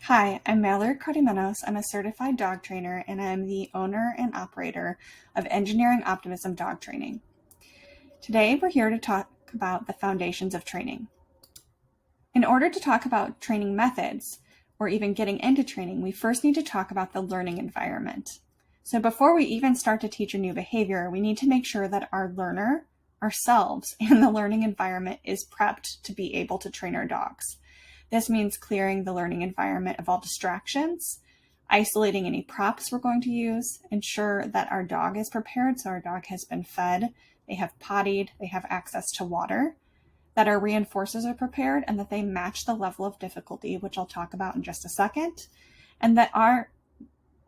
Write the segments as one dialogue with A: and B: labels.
A: Hi, I'm Mallory Cardimenos. I'm a certified dog trainer and I'm the owner and operator of Engineering Optimism Dog Training. Today, we're here to talk about the foundations of training. In order to talk about training methods, or even getting into training, we first need to talk about the learning environment. So before we even start to teach a new behavior, we need to make sure that our learner, ourselves, and the learning environment is prepped to be able to train our dogs. This means clearing the learning environment of all distractions, isolating any props we're going to use, ensure that our dog is prepared, so our dog has been fed, they have pottied, they have access to water, that our reinforcers are prepared, and that they match the level of difficulty, which I'll talk about in just a second, and that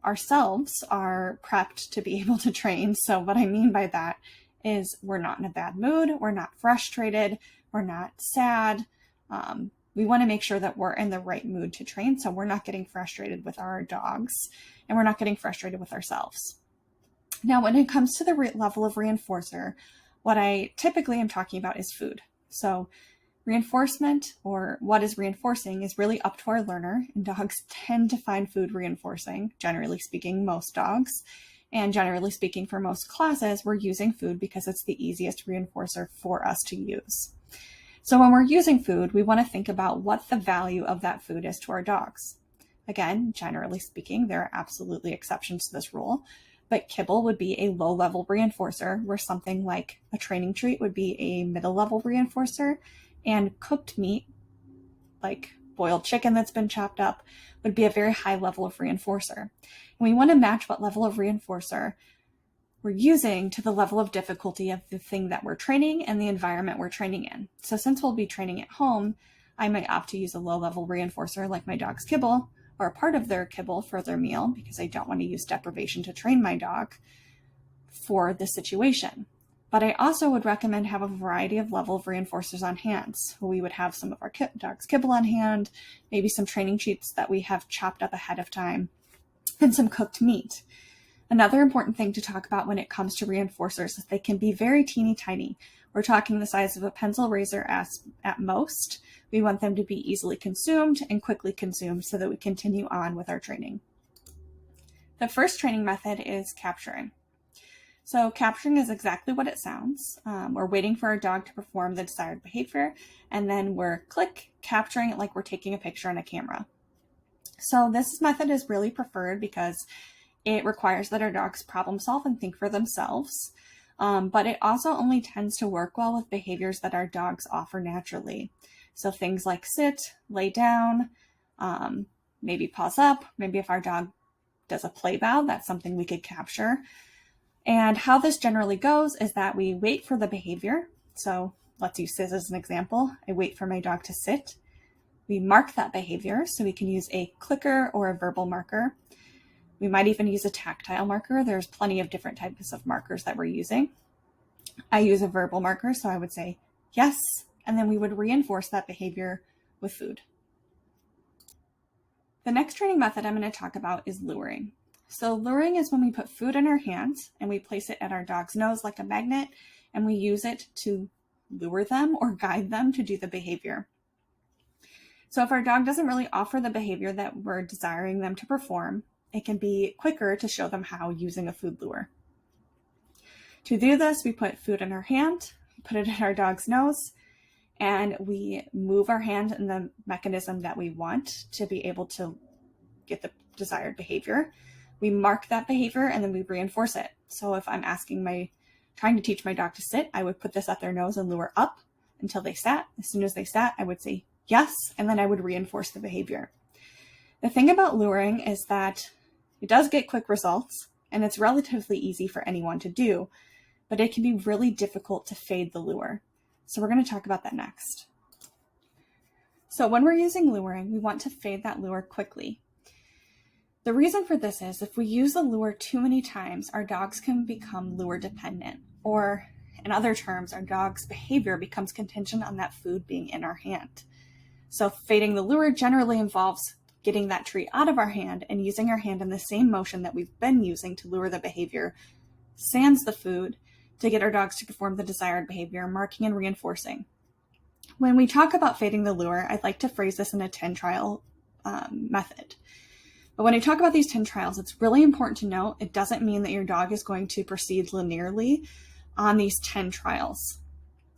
A: ourselves are prepped to be able to train. So what I mean by that is we're not in a bad mood, we're not frustrated, we're not sad. We want to make sure that we're in the right mood to train, so we're not getting frustrated with our dogs and we're not getting frustrated with ourselves. Now, when it comes to the level of reinforcer, what I typically am talking about is food. So reinforcement, or what is reinforcing, is really up to our learner, and dogs tend to find food reinforcing, generally speaking, most dogs. And generally speaking, for most classes, we're using food because it's the easiest reinforcer for us to use. So when we're using food, we want to think about what the value of that food is to our dogs. Again, generally speaking, there are absolutely exceptions to this rule, but kibble would be a low-level reinforcer, where something like a training treat would be a middle-level reinforcer, and cooked meat, like boiled chicken that's been chopped up, would be a very high level of reinforcer. And we want to match what level of reinforcer we're using to the level of difficulty of the thing that we're training and the environment we're training in. So since we'll be training at home, I might opt to use a low-level reinforcer like my dog's kibble, or a part of their kibble for their meal, because I don't want to use deprivation to train my dog for this situation. But I also would recommend have a variety of level of reinforcers on hand. So we would have some of our dog's kibble on hand, maybe some training treats that we have chopped up ahead of time, and some cooked meat. Another important thing to talk about when it comes to reinforcers is they can be very teeny tiny. We're talking the size of a pencil razor at most. We want them to be easily consumed and quickly consumed so that we continue on with our training. The first training method is capturing. So capturing is exactly what it sounds. We're waiting for our dog to perform the desired behavior, and then we're capturing it like we're taking a picture on a camera. So this method is really preferred because it requires that our dogs problem solve and think for themselves, but it also only tends to work well with behaviors that our dogs offer naturally. So things like sit, lay down, maybe paws up, maybe if our dog does a play bow, that's something we could capture. And how this generally goes is that we wait for the behavior. So let's use sit as an example. I wait for my dog to sit. We mark that behavior, so we can use a clicker or a verbal marker. We might even use a tactile marker. There's plenty of different types of markers that we're using. I use a verbal marker, so I would say yes, and then we would reinforce that behavior with food. The next training method I'm going to talk about is luring. So luring is when we put food in our hands and we place it at our dog's nose like a magnet, and we use it to lure them or guide them to do the behavior. So if our dog doesn't really offer the behavior that we're desiring them to perform, it can be quicker to show them how using a food lure. To do this, we put food in our hand, put it at our dog's nose, and we move our hand in the mechanism that we want to be able to get the desired behavior. We mark that behavior and then we reinforce it. So if I'm trying to teach my dog to sit, I would put this at their nose and lure up until they sat. As soon as they sat, I would say yes, and then I would reinforce the behavior. The thing about luring is that it does get quick results, and it's relatively easy for anyone to do, but it can be really difficult to fade the lure. So we're going to talk about that next. So when we're using luring, we want to fade that lure quickly. The reason for this is if we use the lure too many times, our dogs can become lure dependent, or in other terms, our dog's behavior becomes contingent on that food being in our hand. So fading the lure generally involves getting that treat out of our hand and using our hand in the same motion that we've been using to lure the behavior, sans the food, to get our dogs to perform the desired behavior, marking and reinforcing. When we talk about fading the lure, I'd like to phrase this in a 10 trial method. But when I talk about these 10 trials, it's really important to note it doesn't mean that your dog is going to proceed linearly on these 10 trials.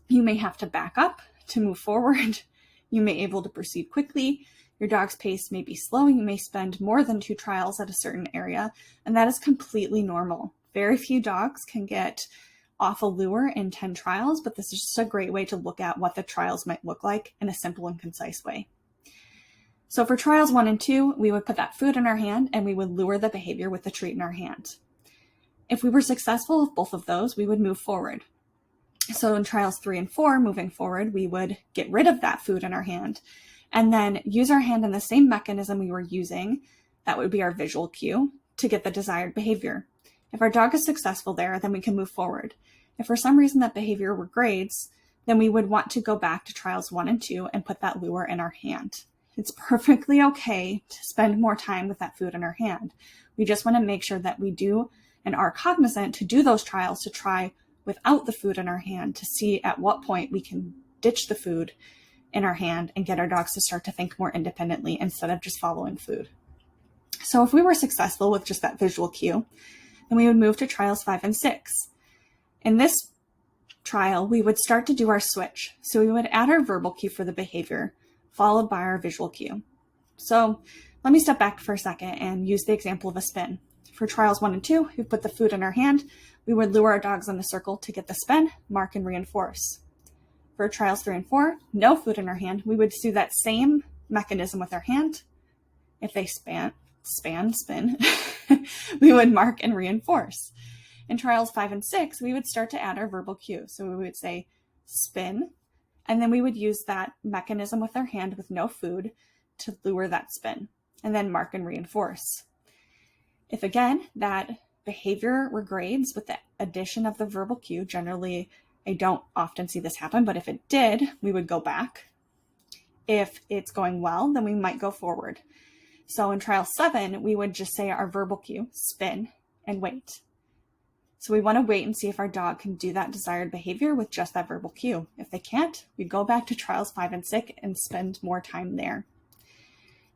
A: You may have to back up to move forward. You may be able to proceed quickly. Your dog's pace may be slow. You may spend more than 2 trials at a certain area, and that is completely normal. Very few dogs can get off a lure in 10 trials, but this is just a great way to look at what the trials might look like in a simple and concise way. So for trials 1 and 2, we would put that food in our hand and we would lure the behavior with the treat in our hand. If we were successful with both of those, we would move forward. So in trials 3 and 4, moving forward, we would get rid of that food in our hand and then use our hand in the same mechanism we were using, that would be our visual cue, to get the desired behavior. If our dog is successful there, then we can move forward. If for some reason that behavior regrades, then we would want to go back to trials 1 and 2 and put that lure in our hand. It's perfectly okay to spend more time with that food in our hand. We just want to make sure that we do and are cognizant to do those trials to try without the food in our hand to see at what point we can ditch the food in our hand and get our dogs to start to think more independently instead of just following food. So if we were successful with just that visual cue, then we would move to trials 5 and 6. In this trial, we would start to do our switch. So we would add our verbal cue for the behavior, followed by our visual cue. So let me step back for a second and use the example of a spin. For trials 1 and 2, we put the food in our hand. We would lure our dogs in a circle to get the spin, mark, and reinforce. For trials 3 and 4, no food in our hand, we would do that same mechanism with our hand. If they spin, we would mark and reinforce. In trials 5 and 6, we would start to add our verbal cue. So we would say spin, and then we would use that mechanism with our hand with no food to lure that spin, and then mark and reinforce. If again, that behavior regrades with the addition of the verbal cue, generally I don't often see this happen, but if it did, we would go back. If it's going well, then we might go forward. So in trial 7, we would just say our verbal cue, spin, and wait. So we want to wait and see if our dog can do that desired behavior with just that verbal cue. If they can't, we go back to trials 5 and 6 and spend more time there.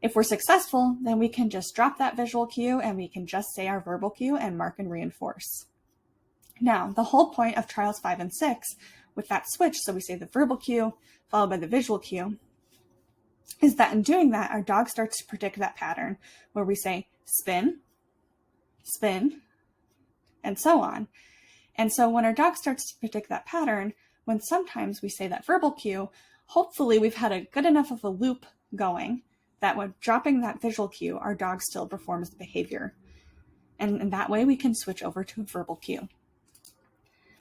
A: If we're successful, then we can just drop that visual cue and we can just say our verbal cue and mark and reinforce. Now, the whole point of trials 5 and 6 with that switch, so we say the verbal cue followed by the visual cue, is that in doing that, our dog starts to predict that pattern where we say spin, spin, and so on. And so when our dog starts to predict that pattern, when sometimes we say that verbal cue, hopefully we've had a good enough of a loop going that when dropping that visual cue, our dog still performs the behavior. And in that way, we can switch over to a verbal cue.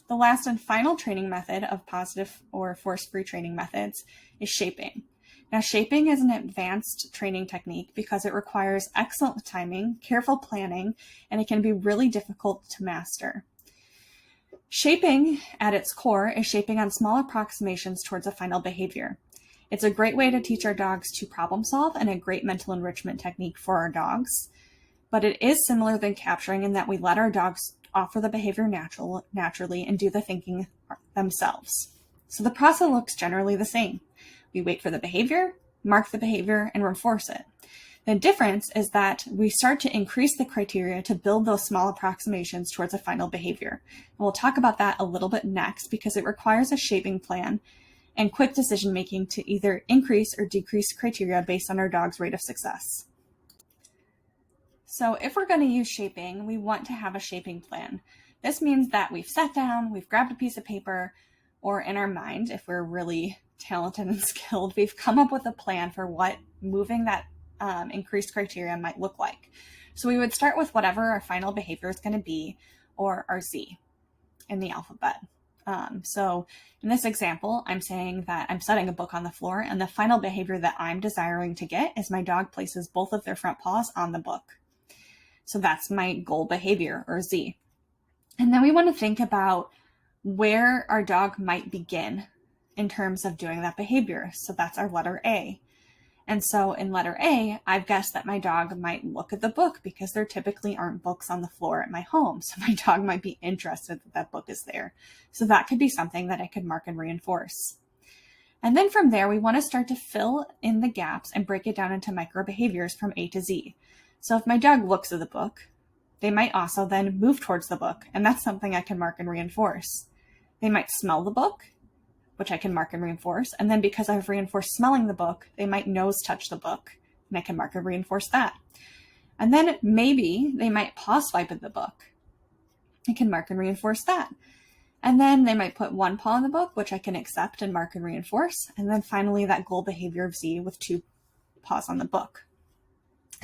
A: The last and final training method of positive or force-free training methods is shaping. Now, shaping is an advanced training technique because it requires excellent timing, careful planning, and it can be really difficult to master. Shaping, at its core, is shaping on small approximations towards a final behavior. It's a great way to teach our dogs to problem solve and a great mental enrichment technique for our dogs. But it is similar than capturing in that we let our dogs offer the behavior naturally and do the thinking themselves. So the process looks generally the same. We wait for the behavior, mark the behavior, and reinforce it. The difference is that we start to increase the criteria to build those small approximations towards a final behavior. And we'll talk about that a little bit next because it requires a shaping plan and quick decision making to either increase or decrease criteria based on our dog's rate of success. So if we're going to use shaping, we want to have a shaping plan. This means that we've sat down, we've grabbed a piece of paper, or in our mind, if we're really talented and skilled, we've come up with a plan for what moving that increased criteria might look like. So we would start with whatever our final behavior is going to be, or our Z in the alphabet. So in this example, I'm saying that I'm setting a book on the floor, and the final behavior that I'm desiring to get is my dog places both of their front paws on the book. So that's my goal behavior, or Z. And then we want to think about where our dog might begin in terms of doing that behavior. So that's our letter A. And so in letter A, I've guessed that my dog might look at the book because there typically aren't books on the floor at my home. So my dog might be interested that that book is there. So that could be something that I could mark and reinforce. And then from there, we want to start to fill in the gaps and break it down into micro behaviors from A to Z. So if my dog looks at the book, they might also then move towards the book, and that's something I can mark and reinforce. They might smell the book, which I can mark and reinforce. And then because I've reinforced smelling the book, they might nose touch the book, and I can mark and reinforce that. And then maybe they might paw swipe at the book. I can mark and reinforce that. And then they might put one paw in the book, which I can accept and mark and reinforce. And then finally that goal behavior of Z with 2 paws on the book.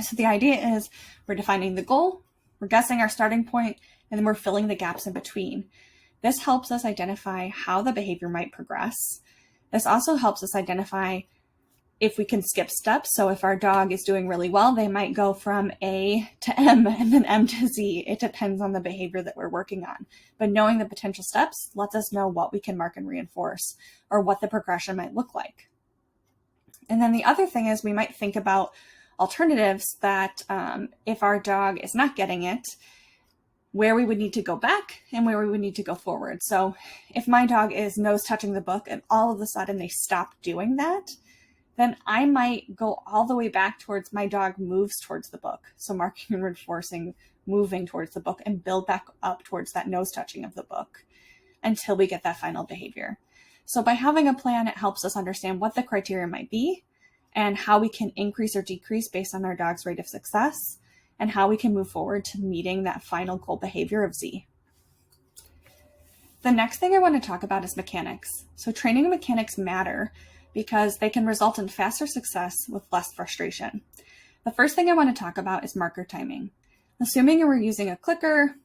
A: So the idea is we're defining the goal, we're guessing our starting point, and then we're filling the gaps in between. This helps us identify how the behavior might progress. This also helps us identify if we can skip steps. So if our dog is doing really well, they might go from A to M and then M to Z. It depends on the behavior that we're working on. But knowing the potential steps lets us know what we can mark and reinforce or what the progression might look like. And then the other thing is we might think about alternatives that if our dog is not getting it, where we would need to go back and where we would need to go forward. So if my dog is nose touching the book and all of a sudden they stop doing that, then I might go all the way back towards my dog moves towards the book. So marking and reinforcing, moving towards the book, and build back up towards that nose touching of the book until we get that final behavior. So by having a plan, it helps us understand what the criteria might be and how we can increase or decrease based on our dog's rate of success and how we can move forward to meeting that final goal behavior of Z. The next thing I want to talk about is mechanics. So training mechanics matter because they can result in faster success with less frustration. The first thing I want to talk about is marker timing. Assuming we're using a clicker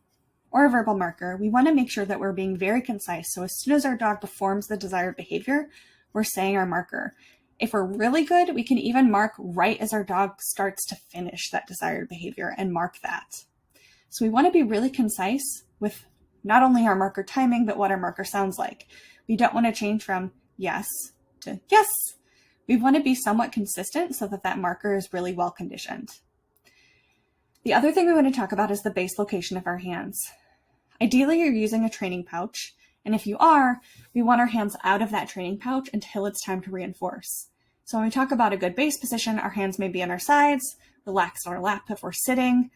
A: or a verbal marker, we want to make sure that we're being very concise. So as soon as our dog performs the desired behavior, we're saying our marker. If we're really good, we can even mark right as our dog starts to finish that desired behavior and mark that. So we want to be really concise with not only our marker timing, but what our marker sounds like. We don't want to change from yes to yes. We want to be somewhat consistent so that that marker is really well conditioned. The other thing we want to talk about is the base location of our hands. Ideally, you're using a training pouch, and if you are, we want our hands out of that training pouch until it's time to reinforce. So when we talk about a good base position, our hands may be on our sides, relaxed on our lap if we're sitting,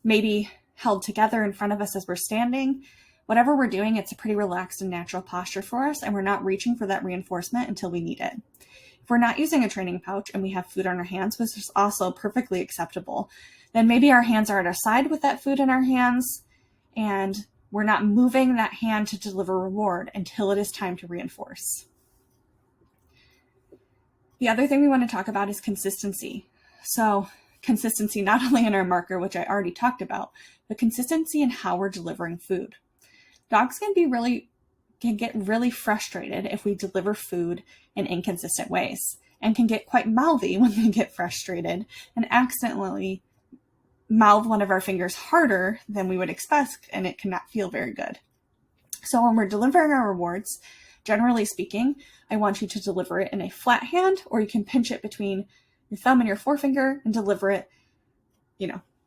A: maybe held together in front of us as we're standing. Whatever we're doing, it's a pretty relaxed and natural posture for us, and we're not reaching for that reinforcement until we need it. If we're not using a training pouch and we have food on our hands, which is also perfectly acceptable, then maybe our hands are at our side with that food in our hands, and we're not moving that hand to deliver reward until it is time to reinforce. The other thing we want to talk about is consistency. So consistency not only in our marker, which I already talked about, but consistency in how we're delivering food. Dogs can get really frustrated if we deliver food in inconsistent ways and can get quite mouthy when they get frustrated and accidentally mouth one of our fingers harder than we would expect, and it cannot feel very good. So when we're delivering our rewards, generally speaking, I want you to deliver it in a flat hand, or you can pinch it between your thumb and your forefinger and deliver it,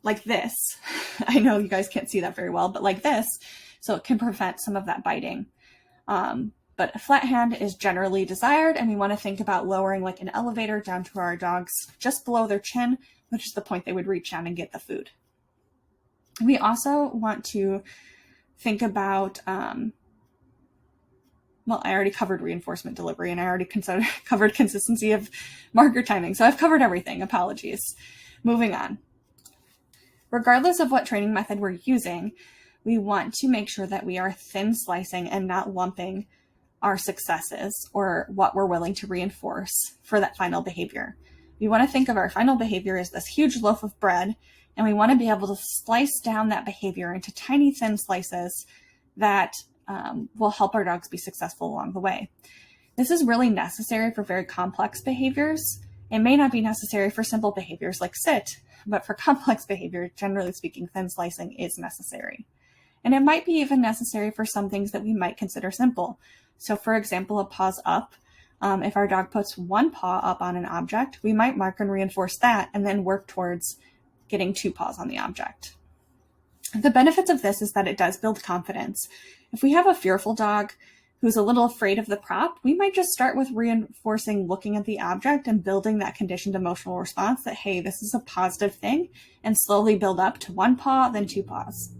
A: like this. I know you guys can't see that very well, but like this, so it can prevent some of that biting. But a flat hand is generally desired, and we want to think about lowering like an elevator down to our dogs just below their chin, which is the point they would reach down and get the food. We also want to think about, I already covered reinforcement delivery, and I already covered consistency of marker timing. So I've covered everything. Apologies. Moving on. Regardless of what training method we're using, we want to make sure that we are thin slicing and not lumping our successes or what we're willing to reinforce for that final behavior. We want to think of our final behavior as this huge loaf of bread, and we want to be able to slice down that behavior into tiny thin slices that will help our dogs be successful along the way. This is really necessary for very complex behaviors. It may not be necessary for simple behaviors like sit, but for complex behavior, generally speaking, thin slicing is necessary. And it might be even necessary for some things that we might consider simple. So for example, a paws up. If our dog puts one paw up on an object, we might mark and reinforce that and then work towards getting 2 paws on the object. The benefits of this is that it does build confidence. If we have a fearful dog who's a little afraid of the prop, we might just start with reinforcing looking at the object and building that conditioned emotional response that, hey, this is a positive thing, and slowly build up to 1 paw, then 2 paws.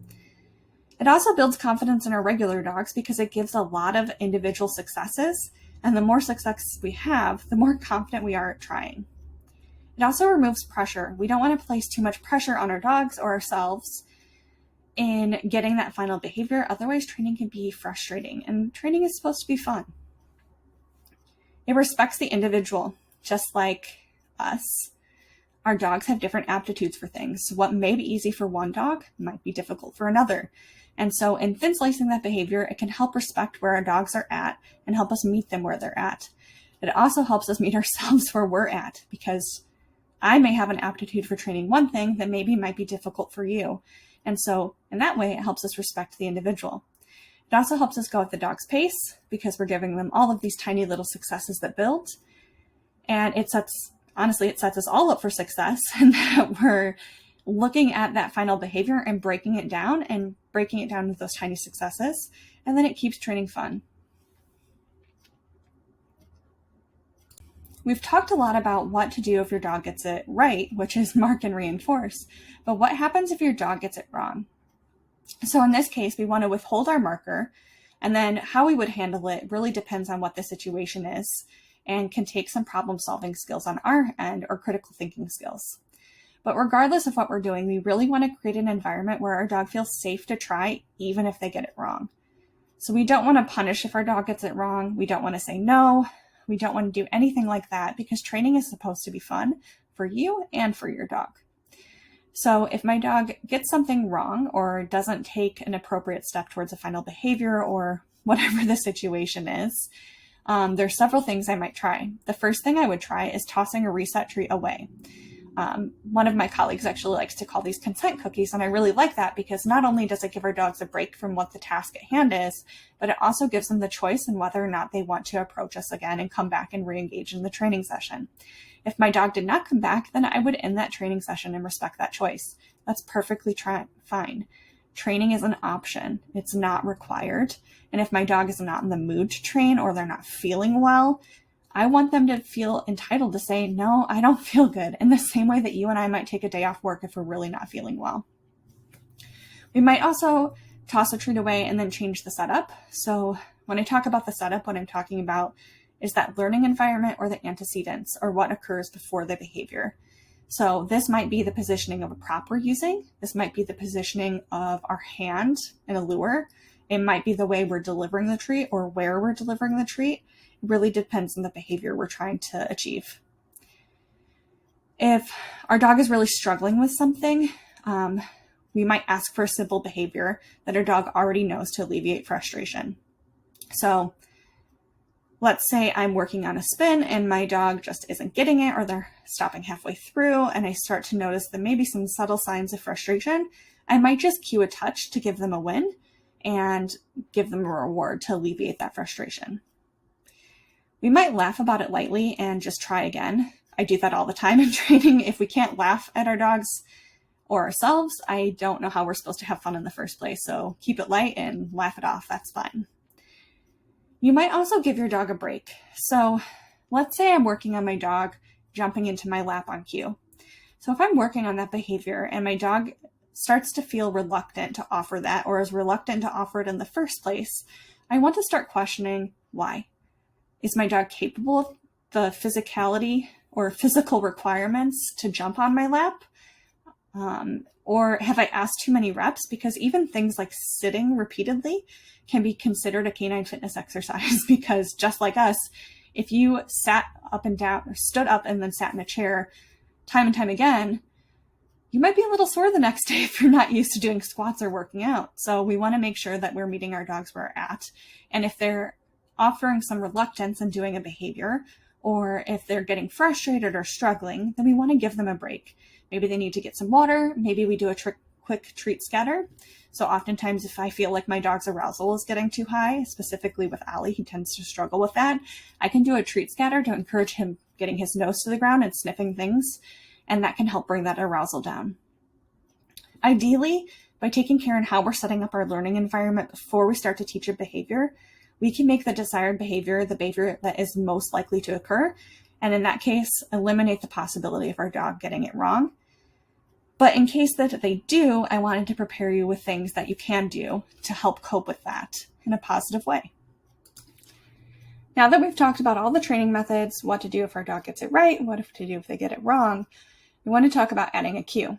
A: It also builds confidence in our regular dogs because it gives a lot of individual successes, and the more success we have, the more confident we are at trying. It also removes pressure. We don't want to place too much pressure on our dogs or ourselves in getting that final behavior. Otherwise, training can be frustrating, and training is supposed to be fun. It respects the individual, just like us. Our dogs have different aptitudes for things. What may be easy for one dog might be difficult for another. And so in thin slicing that behavior, it can help respect where our dogs are at and help us meet them where they're at. It also helps us meet ourselves where we're at, because I may have an aptitude for training one thing that maybe might be difficult for you. And so in that way, it helps us respect the individual. It also helps us go at the dog's pace because we're giving them all of these tiny little successes that build. And it sets us all up for success, and that we're looking at that final behavior and breaking it down into those tiny successes. And then it keeps training fun. We've talked a lot about what to do if your dog gets it right, which is mark and reinforce. But what happens if your dog gets it wrong? So in this case, we want to withhold our marker, and then how we would handle it really depends on what the situation is and can take some problem-solving skills on our end or critical thinking skills. But regardless of what we're doing, we really want to create an environment where our dog feels safe to try, even if they get it wrong. So we don't want to punish if our dog gets it wrong. We don't want to say no. We don't want to do anything like that, because training is supposed to be fun for you and for your dog. So if my dog gets something wrong or doesn't take an appropriate step towards a final behavior or whatever the situation is, there's several things I might try. The first thing I would try is tossing a reset treat away. One of my colleagues actually likes to call these consent cookies, and I really like that because not only does it give our dogs a break from what the task at hand is, but it also gives them the choice in whether or not they want to approach us again and come back and re-engage in the training session. If my dog did not come back, then I would end that training session and respect that choice. That's perfectly fine. Training is an option. It's not required. And if my dog is not in the mood to train or they're not feeling well, I want them to feel entitled to say, no, I don't feel good, in the same way that you and I might take a day off work if we're really not feeling well. We might also toss a treat away and then change the setup. So when I talk about the setup, what I'm talking about is that learning environment or the antecedents, or what occurs before the behavior. So this might be the positioning of a prop we're using. This might be the positioning of our hand in a lure. It might be the way we're delivering the treat or where we're delivering the treat. It really depends on the behavior we're trying to achieve. If our dog is really struggling with something, we might ask for a simple behavior that our dog already knows to alleviate frustration. So let's say I'm working on a spin and my dog just isn't getting it, or they're stopping halfway through, and I start to notice that maybe some subtle signs of frustration. I might just cue a touch to give them a win and give them a reward to alleviate that frustration. We might laugh about it lightly and just try again. I do that all the time in training. If we can't laugh at our dogs or ourselves, I don't know how we're supposed to have fun in the first place. So keep it light and laugh it off. That's fine. You might also give your dog a break. So let's say I'm working on my dog jumping into my lap on cue. So if I'm working on that behavior and my dog starts to feel reluctant to offer that, or is reluctant to offer it in the first place, I want to start questioning why. Is my dog capable of the physicality or physical requirements to jump on my lap? Or have I asked too many reps? Because even things like sitting repeatedly can be considered a canine fitness exercise, because just like us, if you sat up and down or stood up and then sat in a chair time and time again, you might be a little sore the next day if you're not used to doing squats or working out. So we want to make sure that we're meeting our dogs where we're at. And if they're offering some reluctance in doing a behavior, or if they're getting frustrated or struggling, then we want to give them a break. Maybe they need to get some water. Maybe we do a quick treat scatter. So oftentimes if I feel like my dog's arousal is getting too high, specifically with Ollie, he tends to struggle with that, I can do a treat scatter to encourage him getting his nose to the ground and sniffing things, and that can help bring that arousal down. Ideally, by taking care in how we're setting up our learning environment before we start to teach a behavior, we can make the desired behavior the behavior that is most likely to occur, and in that case, eliminate the possibility of our dog getting it wrong. But in case that they do, I wanted to prepare you with things that you can do to help cope with that in a positive way. Now that we've talked about all the training methods, what to do if our dog gets it right, what to do if they get it wrong, we want to talk about adding a cue.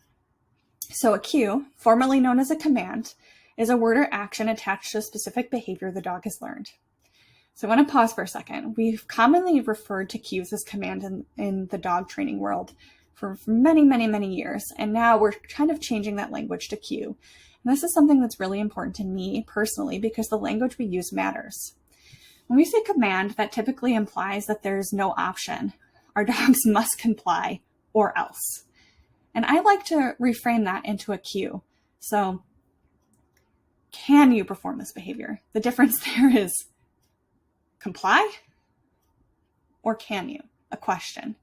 A: So a cue, formerly known as a command, is a word or action attached to a specific behavior the dog has learned. So I want to pause for a second. We've commonly referred to cues as commands in the dog training world for many, many, many years. And now we're kind of changing that language to cue. And this is something that's really important to me personally because the language we use matters. When we say command, that typically implies that there's no option. Our dogs must comply or else. And I like to reframe that into a cue. So, can you perform this behavior? The difference there is comply or can you? A question.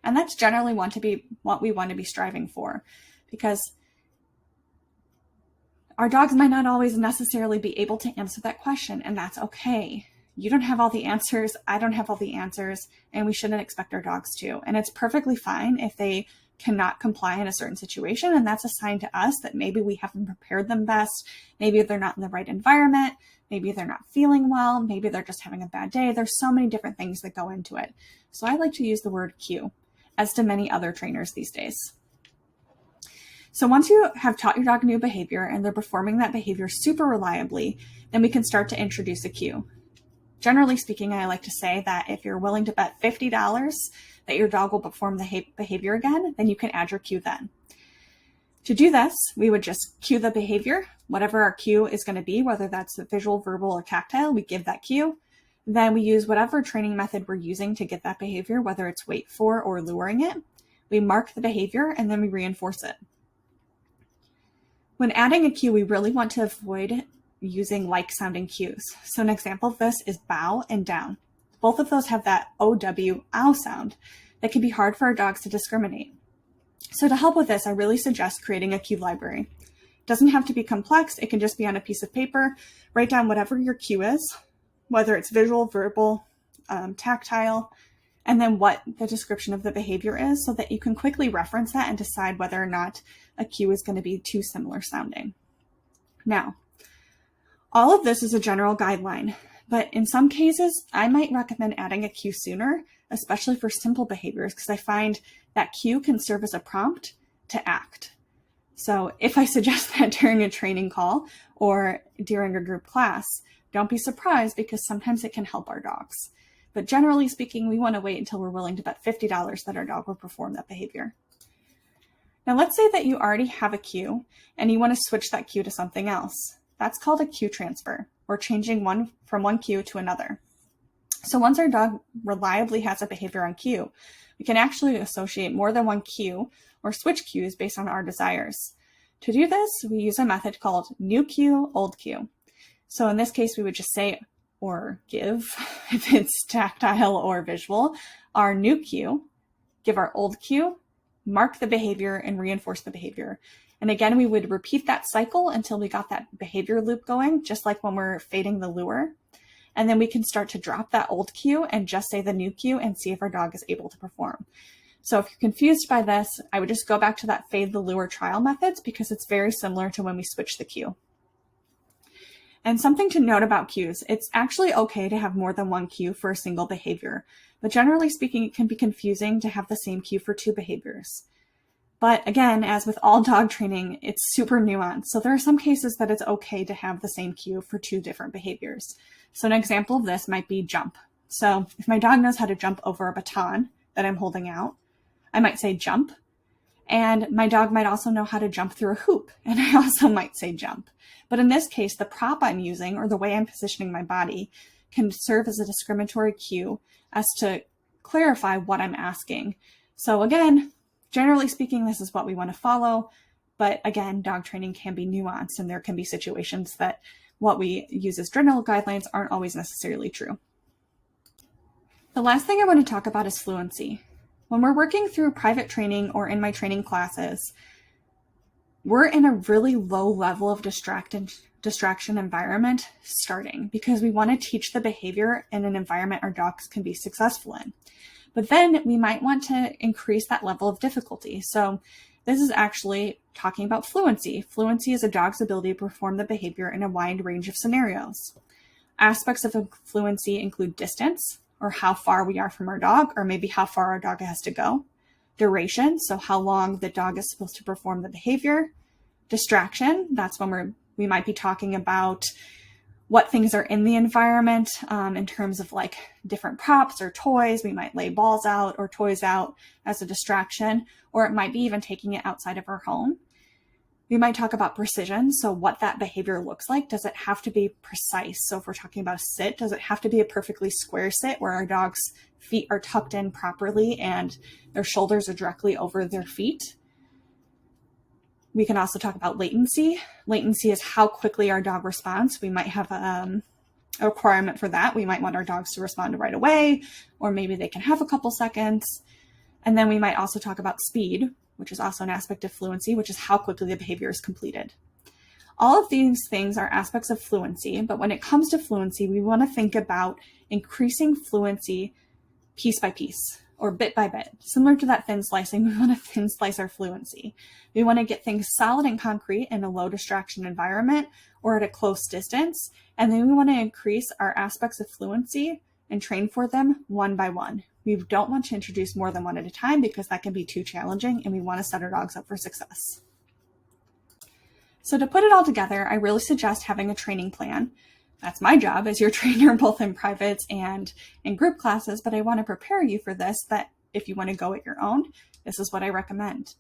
A: And that's generally what we want to be striving for, because our dogs might not always necessarily be able to answer that question, and that's okay. You don't have all the answers, I don't have all the answers, and we shouldn't expect our dogs to. And it's perfectly fine if they cannot comply in a certain situation, and that's a sign to us that maybe we haven't prepared them best, maybe they're not in the right environment, maybe they're not feeling well, maybe they're just having a bad day. There's so many different things that go into it. So I like to use the word cue, as do many other trainers these days. So once you have taught your dog a new behavior and they're performing that behavior super reliably, then we can start to introduce a cue. Generally speaking, I like to say that if you're willing to bet $50 that your dog will perform the behavior again, then you can add your cue then. To do this, we would just cue the behavior, whatever our cue is going to be, whether that's visual, verbal, or tactile, we give that cue. Then we use whatever training method we're using to get that behavior, whether it's wait for or luring it. We mark the behavior and then we reinforce it. When adding a cue, we really want to avoid using like-sounding cues. So an example of this is bow and down. Both of those have that OW, ow sound that can be hard for our dogs to discriminate. So to help with this, I really suggest creating a cue library. It doesn't have to be complex. It can just be on a piece of paper. Write down whatever your cue is, whether it's visual, verbal, tactile, and then what the description of the behavior is so that you can quickly reference that and decide whether or not a cue is going to be too similar sounding. Now, all of this is a general guideline, but in some cases, I might recommend adding a cue sooner, especially for simple behaviors, because I find that cue can serve as a prompt to act. So if I suggest that during a training call or during a group class, don't be surprised because sometimes it can help our dogs. But generally speaking, we want to wait until we're willing to bet $50 that our dog will perform that behavior. Now let's say that you already have a cue and you want to switch that cue to something else. That's called a cue transfer, or changing from one cue to another. So once our dog reliably has a behavior on cue, we can actually associate more than one cue or switch cues based on our desires. To do this, we use a method called new cue, old cue. So in this case, we would just say or give, if it's tactile or visual, our new cue, give our old cue, mark the behavior, and reinforce the behavior. And again, we would repeat that cycle until we got that behavior loop going, just like when we're fading the lure. And then we can start to drop that old cue and just say the new cue and see if our dog is able to perform. So if you're confused by this, I would just go back to that fade the lure trial methods because it's very similar to when we switch the cue. And something to note about cues, it's actually okay to have more than one cue for a single behavior, but generally speaking, it can be confusing to have the same cue for two behaviors. But again, as with all dog training, it's super nuanced. So there are some cases that it's okay to have the same cue for two different behaviors. So an example of this might be jump. So if my dog knows how to jump over a baton that I'm holding out, I might say jump. And my dog might also know how to jump through a hoop, and I also might say jump. But in this case, the prop I'm using or the way I'm positioning my body can serve as a discriminatory cue as to clarify what I'm asking. So again, generally speaking, this is what we want to follow. But again, dog training can be nuanced, and there can be situations that what we use as general guidelines aren't always necessarily true. The last thing I want to talk about is fluency. When we're working through private training or in my training classes, we're in a really low level of distraction environment starting because we want to teach the behavior in an environment our dogs can be successful in. But then we might want to increase that level of difficulty. So this is actually talking about fluency. Fluency is a dog's ability to perform the behavior in a wide range of scenarios. Aspects of fluency include distance, or how far we are from our dog, or maybe how far our dog has to go. Duration, so how long the dog is supposed to perform the behavior. Distraction, that's when we might be talking about what things are in the environment in terms of like different props or toys. We might lay balls out or toys out as a distraction, or it might be even taking it outside of our home. We might talk about precision, so what that behavior looks like. Does it have to be precise? So if we're talking about a sit, does it have to be a perfectly square sit where our dog's feet are tucked in properly and their shoulders are directly over their feet? We can also talk about latency. Latency is how quickly our dog responds. We might have a requirement for that. We might want our dogs to respond right away, or maybe they can have a couple seconds. And then we might also talk about speed, which is also an aspect of fluency, which is how quickly the behavior is completed. All of these things are aspects of fluency, but when it comes to fluency, we want to think about increasing fluency piece by piece or bit by bit. Similar to that thin slicing, we want to thin slice our fluency. We want to get things solid and concrete in a low distraction environment or at a close distance, and then we want to increase our aspects of fluency and train for them one by one. We don't want to introduce more than one at a time because that can be too challenging, and we want to set our dogs up for success. So to put it all together, I really suggest having a training plan. That's my job as your trainer, both in privates and in group classes, but I want to prepare you for this, that if you want to go at your own, this is what I recommend.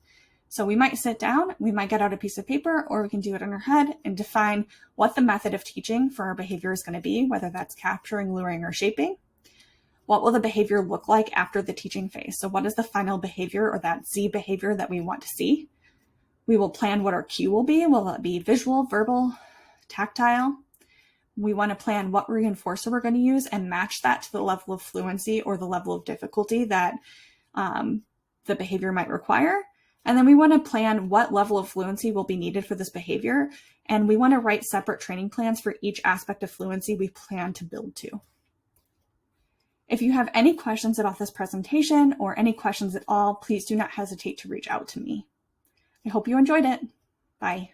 A: So we might sit down, we might get out a piece of paper, or we can do it in our head and define what the method of teaching for our behavior is going to be, whether that's capturing, luring, or shaping. What will the behavior look like after the teaching phase? So what is the final behavior or that Z behavior that we want to see? We will plan what our cue will be. Will it be visual, verbal, tactile? We want to plan what reinforcer we're going to use and match that to the level of fluency or the level of difficulty that the behavior might require. And then we want to plan what level of fluency will be needed for this behavior. And we want to write separate training plans for each aspect of fluency we plan to build to. If you have any questions about this presentation or any questions at all, please do not hesitate to reach out to me. I hope you enjoyed it. Bye.